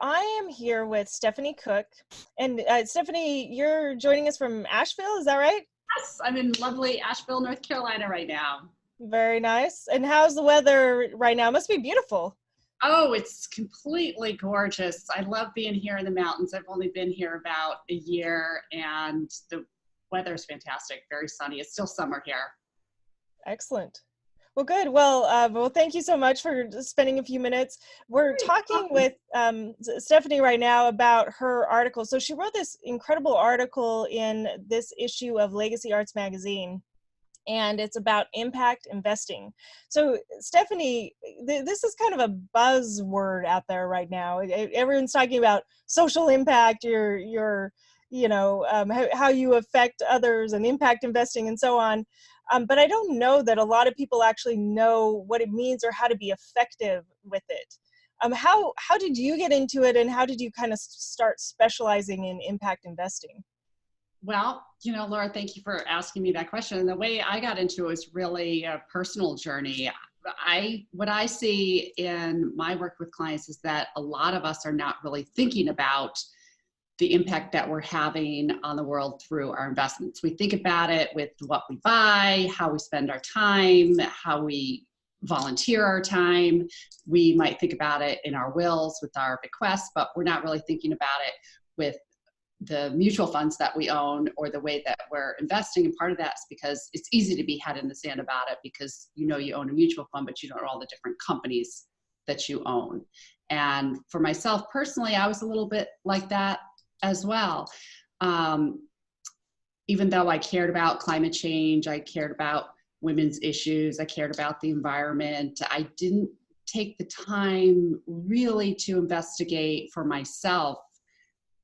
I am here with Stephanie Cook. And Stephanie, you're joining us from Asheville, is that right? Yes, I'm in lovely Asheville, North Carolina right now. Very nice. And how's the weather right now? It must be beautiful. Oh, it's completely gorgeous. I love being here in the mountains. I've only been here about a year and the weather's fantastic, very sunny. It's still summer here. Excellent. Well, good. Well, thank you so much for spending a few minutes. We're talking with Stephanie right now about her article. So she wrote this incredible article in this issue of Legacy Arts Magazine, and it's about impact investing. So Stephanie, this is kind of a buzzword out there right now. Everyone's talking about social impact, how you affect others and impact investing and so on. But I don't know that a lot of people actually know what it means or how to be effective with it. How did you get into it, and how did you kind of start specializing in impact investing? Well, Laura, thank you for asking me that question. And the way I got into it was really a personal journey. What I see in my work with clients is that a lot of us are not really thinking about the impact that we're having on the world through our investments. We think about it with what we buy, how we spend our time, how we volunteer our time. We might think about it in our wills with our bequests, but we're not really thinking about it with the mutual funds that we own or the way that we're investing. And part of that is because it's easy to be head in the sand about it because you own a mutual fund, but you don't know all the different companies that you own. And for myself personally, I was a little bit like that as well. Even though I cared about climate change, I cared about women's issues, I cared about the environment, I didn't take the time really to investigate for myself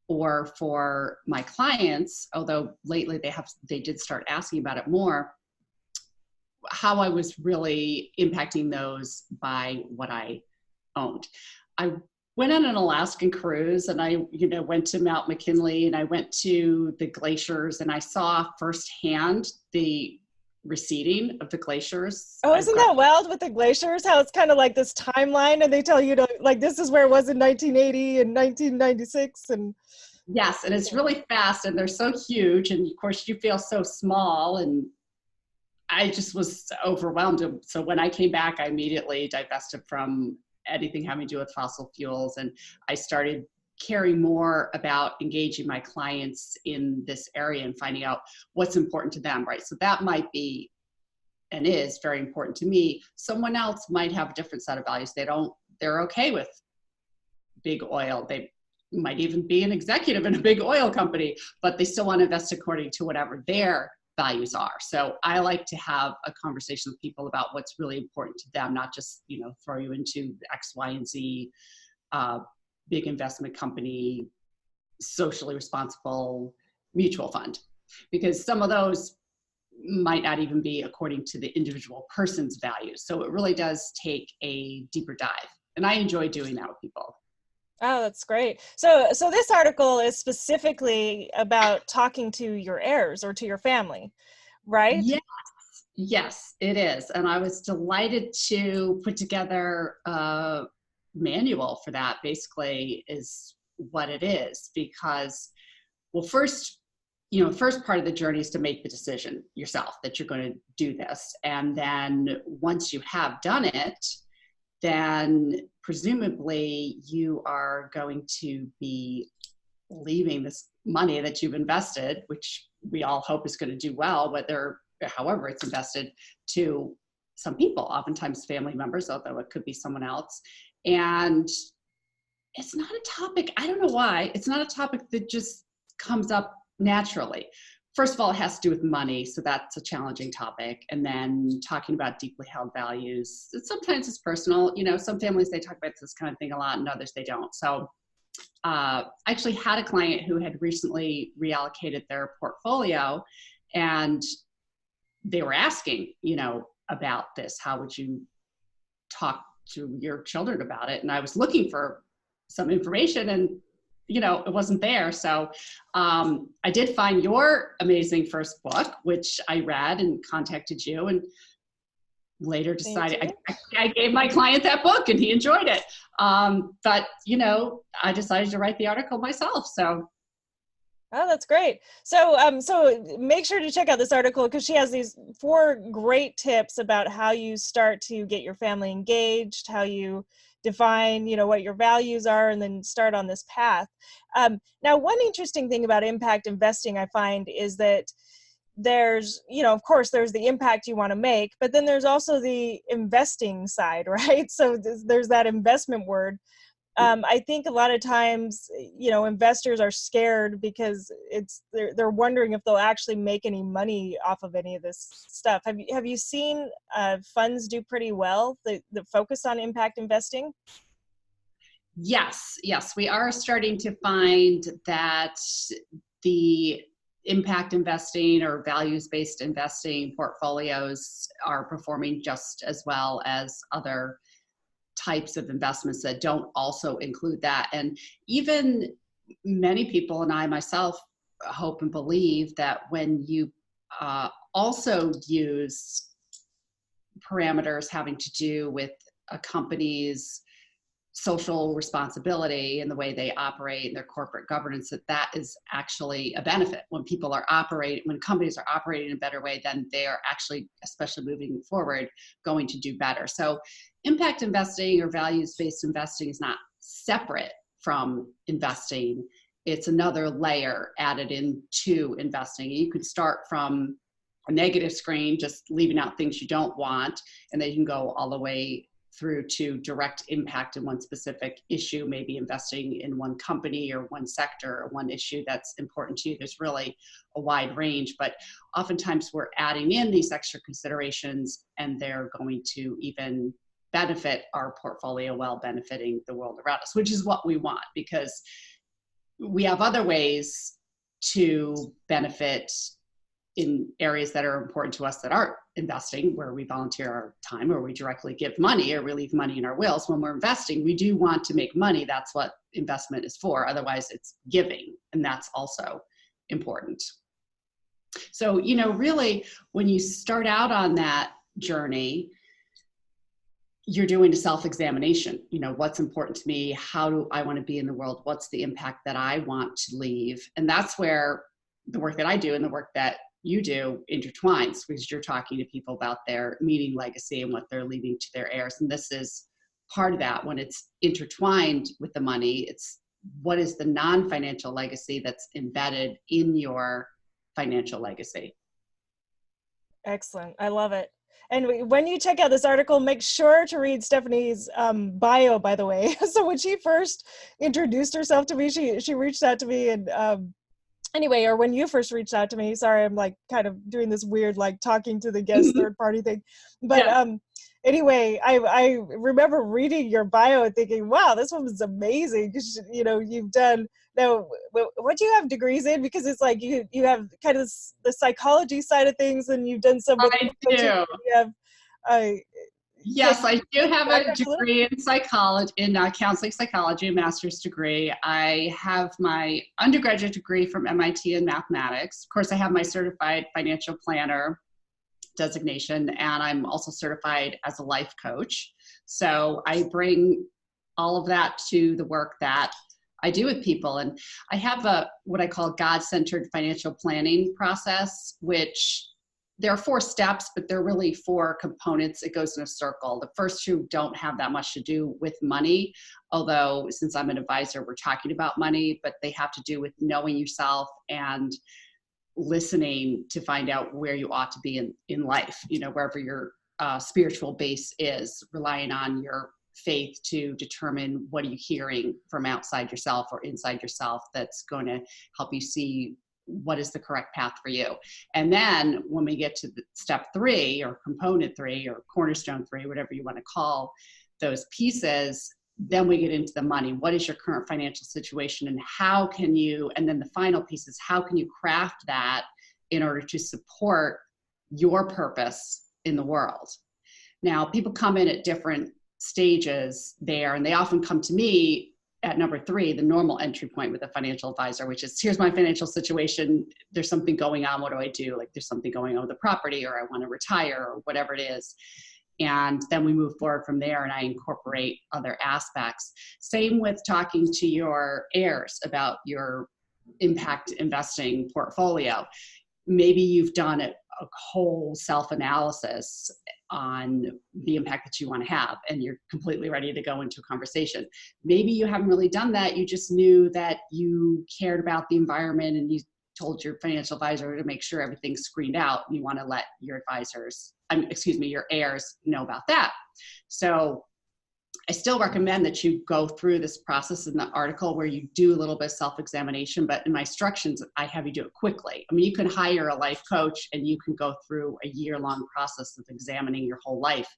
or for my clients, although lately they did start asking about it more, how I was really impacting those by what I owned. I went on an Alaskan cruise and I, went to Mount McKinley and I went to the glaciers and I saw firsthand the receding of the glaciers. Oh, isn't that wild with the glaciers? How it's kind of like this timeline and they tell you this is where it was in 1980 and 1996 and. Yes, and it's really fast and they're so huge and of course you feel so small and I just was overwhelmed. So when I came back, I immediately divested from anything having to do with fossil fuels. And I started caring more about engaging my clients in this area and finding out what's important to them, right? So that might be and is very important to me. Someone else might have a different set of values. They're okay with big oil. They might even be an executive in a big oil company, but they still want to invest according to whatever their values are. So I like to have a conversation with people about what's really important to them, not just, throw you into X, Y, and Z, big investment company, socially responsible mutual fund, because some of those might not even be according to the individual person's values. So it really does take a deeper dive. And I enjoy doing that with people. Oh, that's great. So this article is specifically about talking to your heirs or to your family, right? Yes, it is. And I was delighted to put together a manual for that, basically is what it is. Because, well, first part of the journey is to make the decision yourself that you're going to do this. And then once you have done it, then presumably you are going to be leaving this money that you've invested, which we all hope is going to do well, however it's invested, to some people, oftentimes family members, although it could be someone else. And it's not a topic, I don't know why, it's not a topic that just comes up naturally. First of all, it has to do with money, so that's a challenging topic. And then talking about deeply held values. Sometimes it's personal. Some families, they talk about this kind of thing a lot, and others they don't. So I actually had a client who had recently reallocated their portfolio, and they were asking, about this. How would you talk to your children about it? And I was looking for some information, and it wasn't there. So I did find your amazing first book, which I read and contacted you. And later Me decided, too. I gave my client that book and he enjoyed it. But, you know, I decided to write the article myself. So Oh, that's great. So, so make sure to check out this article because she has these 4 great tips about how you start to get your family engaged, how you define, you know, what your values are, and then start on this path. Now, one interesting thing about impact investing I find is that there's, you know, of course, there's the impact you want to make, but then there's also the investing side, right? So there's that investment word. I think a lot of times, you know, investors are scared because they're wondering if they'll actually make any money off of any of this stuff. Have you seen funds do pretty well that focus on impact investing? yes, yes, we are starting to find that the impact investing or values-based investing portfolios are performing just as well as other types of investments that don't also include that. And even many people, and I myself hope and believe, that when you also use parameters having to do with a company's social responsibility and the way they operate and their corporate governance, that is actually a benefit. When people are operating, when companies are operating in a better way, then they are actually, especially moving forward, going to do better. So impact investing or values-based investing is not separate from investing. It's another layer added into investing. You could start from a negative screen, just leaving out things you don't want, and then you can go all the way through to direct impact in one specific issue, maybe investing in one company or one sector or one issue that's important to you. There's really a wide range, but oftentimes we're adding in these extra considerations and they're going to even benefit our portfolio while benefiting the world around us, which is what we want, because we have other ways to benefit in areas that are important to us that aren't investing, where we volunteer our time or we directly give money or we leave money in our wills. When we're investing, we do want to make money. That's what investment is for. Otherwise, it's giving, and that's also important. So, you know, really, when you start out on that journey, you're doing a self-examination. You know, what's important to me? How do I want to be in the world? What's the impact that I want to leave? And that's where the work that I do and the work that you do intertwines, because you're talking to people about their meaning, legacy, and what they're leaving to their heirs. And this is part of that. When it's intertwined with the money, it's what is the non-financial legacy that's embedded in your financial legacy. Excellent. I love it. And when you check out this article, make sure to read Stephanie's bio, by the way. So when she first introduced herself to me, she reached out to me and anyway, or when you first reached out to me, sorry, I'm like kind of doing this weird, like talking to the guest third party thing. But Yeah. anyway, I remember reading your bio and thinking, wow, this woman's amazing. You know, you've done, now, what do you have degrees in? Because it's like you have kind of the psychology side of things, and you've done some with I coaching. do. You have, Yes, I do have a a little? degree in psychology, in counseling psychology, a master's degree. I have my undergraduate degree from MIT in mathematics. Of course, I have my certified financial planner designation, and I'm also certified as a life coach. So I bring all of that to the work that I do with people. And I have what I call God-centered financial planning process, which there are 4 steps, but they're really 4 components. It goes in a circle. The first 2 don't have that much to do with money, although since I'm an advisor, we're talking about money, but they have to do with knowing yourself and listening to find out where you ought to be in life, you know, wherever your spiritual base is, relying on your faith to determine what are you hearing from outside yourself or inside yourself that's going to help you see what is the correct path for you. And then when we get to the step 3 or component 3 or cornerstone 3, whatever you want to call those pieces, then we get into the money. What is your current financial situation, and how can you, and then the final piece is how can you craft that in order to support your purpose in the world? Now, people come in at different stages there, and they often come to me at number 3, the normal entry point with a financial advisor, which is, here's my financial situation. There's something going on. What do I do? Like, there's something going on with the property, or I want to retire, or whatever it is. And then we move forward from there, and I incorporate other aspects. Same with talking to your heirs about your impact investing portfolio. Maybe you've done a whole self-analysis on the impact that you want to have, and you're completely ready to go into a conversation. Maybe you haven't really done that. You just knew that you cared about the environment, and you told your financial advisor to make sure everything's screened out. You want to let your your heirs know about that. So I still recommend that you go through this process in the article where you do a little bit of self-examination, but in my instructions, I have you do it quickly. I mean, you can hire a life coach and you can go through a year-long process of examining your whole life.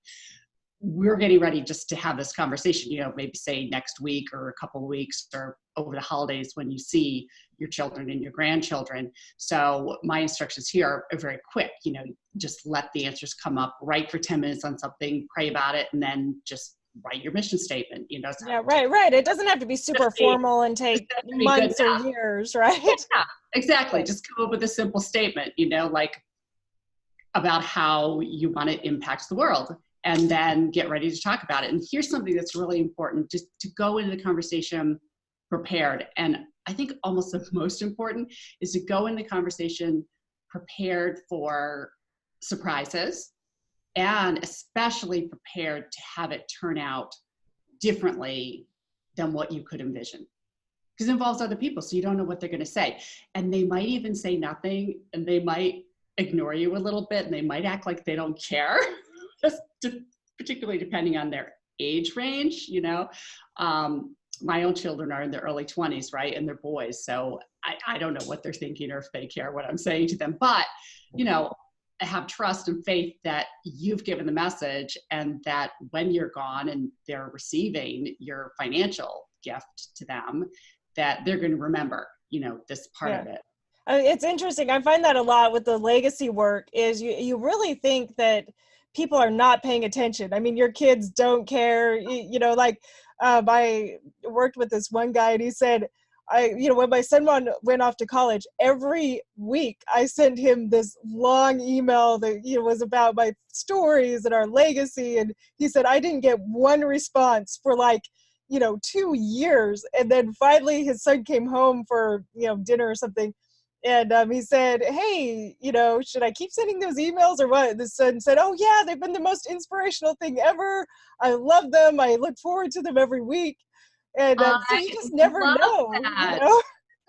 We're getting ready just to have this conversation, maybe say next week or a couple of weeks or over the holidays when you see your children and your grandchildren. So my instructions here are very quick, just let the answers come up, write for 10 minutes on something, pray about it, and then just write your mission statement. Yeah, right. It doesn't have to be super formal and take months or years, right? Yeah, exactly. Right. Just come up with a simple statement, like about how you want to impact the world, and then get ready to talk about it. And here's something that's really important, just to go into the conversation prepared. And I think almost the most important is to go in the conversation prepared for surprises, and especially prepared to have it turn out differently than what you could envision. Because it involves other people, so you don't know what they're going to say. And they might even say nothing, and they might ignore you a little bit, and they might act like they don't care, particularly depending on their age range. My own children are in their early 20s, right? And they're boys. So I don't know what they're thinking or if they care what I'm saying to them. But, I have trust and faith that you've given the message, and that when you're gone and they're receiving your financial gift to them, that they're going to remember, this part of it. It's interesting. I find that a lot with the legacy work is you really think that people are not paying attention. I mean, your kids don't care, I worked with this one guy, and he said, when my son went off to college, every week I sent him this long email that was about my stories and our legacy. And he said, I didn't get one response for 2 years. And then finally his son came home for, dinner or something. And he said, hey, should I keep sending those emails or what? The son said, oh yeah, they've been the most inspirational thing ever. I love them. I look forward to them every week. And so you just never know.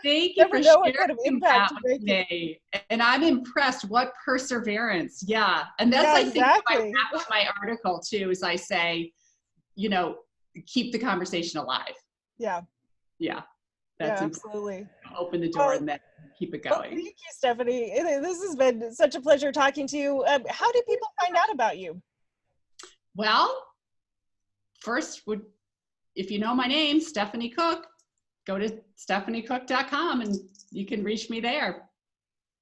Thank you never for know sharing what kind of impact that with me. And I'm impressed. What perseverance. Yeah. And that's, exactly. I think, I wrap up my article too, is I say, keep the conversation alive. Yeah. Yeah. That's absolutely. Open the door and then keep it going. Well, thank you, Stephanie. This has been such a pleasure talking to you. How do people find out about you? Well, first if you know my name, Stephanie Cook, go to stephaniecook.com and you can reach me there.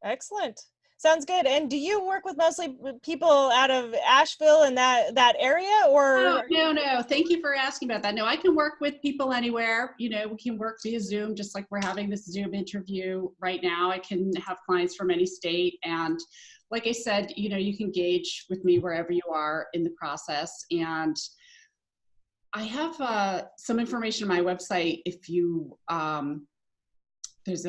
Excellent. Sounds good. And do you work with mostly people out of Asheville and that area, or? No. Thank you for asking about that. No, I can work with people anywhere. We can work via Zoom, just like we're having this Zoom interview right now. I can have clients from any state. And like I said, you can engage with me wherever you are in the process. And I have some information on my website. If you, there's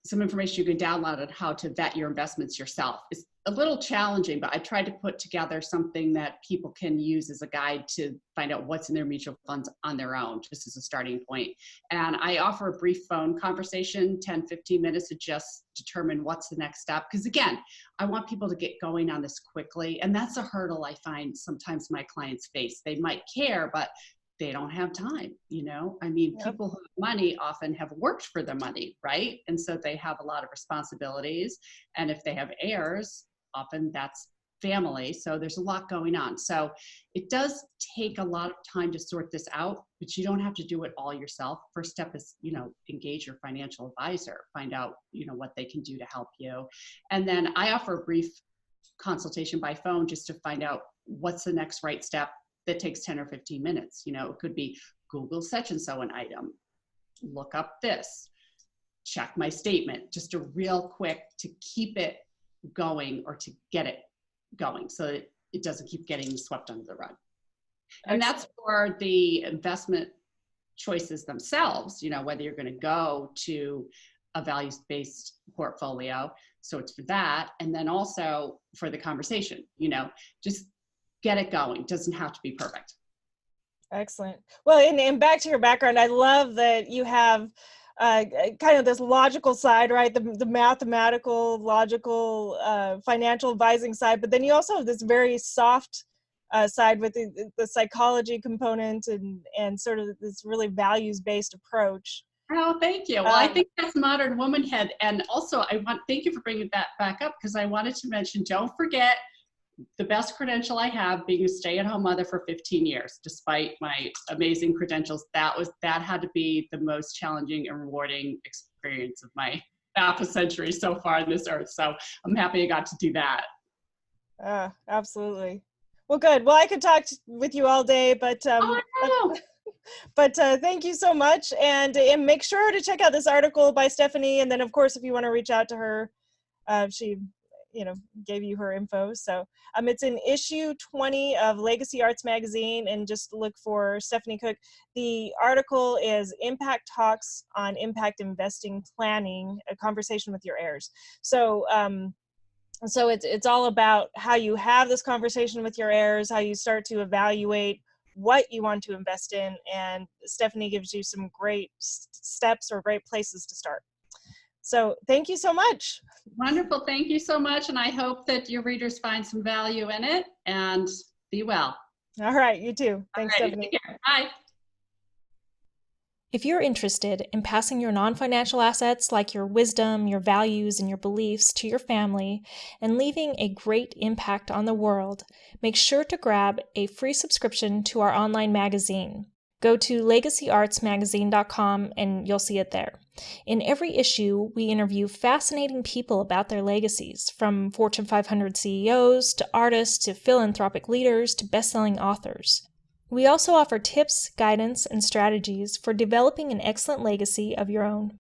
some information you can download on how to vet your investments yourself. It's a little challenging, but I tried to put together something that people can use as a guide to find out what's in their mutual funds on their own, just as a starting point. And I offer a brief phone conversation, 10, 15 minutes, to just determine what's the next step. Because again, I want people to get going on this quickly. And that's a hurdle I find sometimes my clients face. They might care, but they don't have time, I mean, Yep. People who have money often have worked for their money, right? And so they have a lot of responsibilities. And if they have heirs, often that's family. So there's a lot going on. So it does take a lot of time to sort this out, but you don't have to do it all yourself. First step is, engage your financial advisor, find out, what they can do to help you. And then I offer a brief consultation by phone just to find out what's the next right step. That takes 10 or 15 minutes. It could be Google such and so an item, look up this, check my statement, just a real quick to keep it going or to get it going so that it doesn't keep getting swept under the rug. Excellent. And that's for the investment choices themselves, whether you're going to go to a values-based portfolio. So it's for that. And then also for the conversation, just get it going. It doesn't have to be perfect. Excellent. Well, and back to your background, I love that you have kind of this logical side, right? The mathematical, logical, financial advising side, but then you also have this very soft side with the psychology component and sort of this really values-based approach. Oh, thank you. Well, I think that's modern womanhood. And also thank you for bringing that back up, because I wanted to mention, don't forget the best credential I have, being a stay-at-home mother for 15 years, despite my amazing credentials. That had to be the most challenging and rewarding experience of my half a century so far on this earth. So I'm happy I got to do that. Absolutely. Well, good. Well, I could talk with you all day, but thank you so much. And make sure to check out this article by Stephanie. And then, of course, if you want to reach out to her, she gave you her info. So it's in issue 20 of Legacy Arts Magazine, and just look for Stephanie Cook. The article is Impact Talks on Impact Investing Planning, a conversation with your heirs. So it's all about how you have this conversation with your heirs, how you start to evaluate what you want to invest in, and Stephanie gives you some great steps or great places to start. So thank you so much. Wonderful. Thank you so much. And I hope that your readers find some value in it, and be well. All right. You too. Thanks, right, Stephanie. take care. Bye. If you're interested in passing your non-financial assets like your wisdom, your values, and your beliefs to your family and leaving a great impact on the world, make sure to grab a free subscription to our online magazine. Go to legacyartsmagazine.com and you'll see it there. In every issue, we interview fascinating people about their legacies, from Fortune 500 CEOs to artists to philanthropic leaders to best-selling authors. We also offer tips, guidance, and strategies for developing an excellent legacy of your own.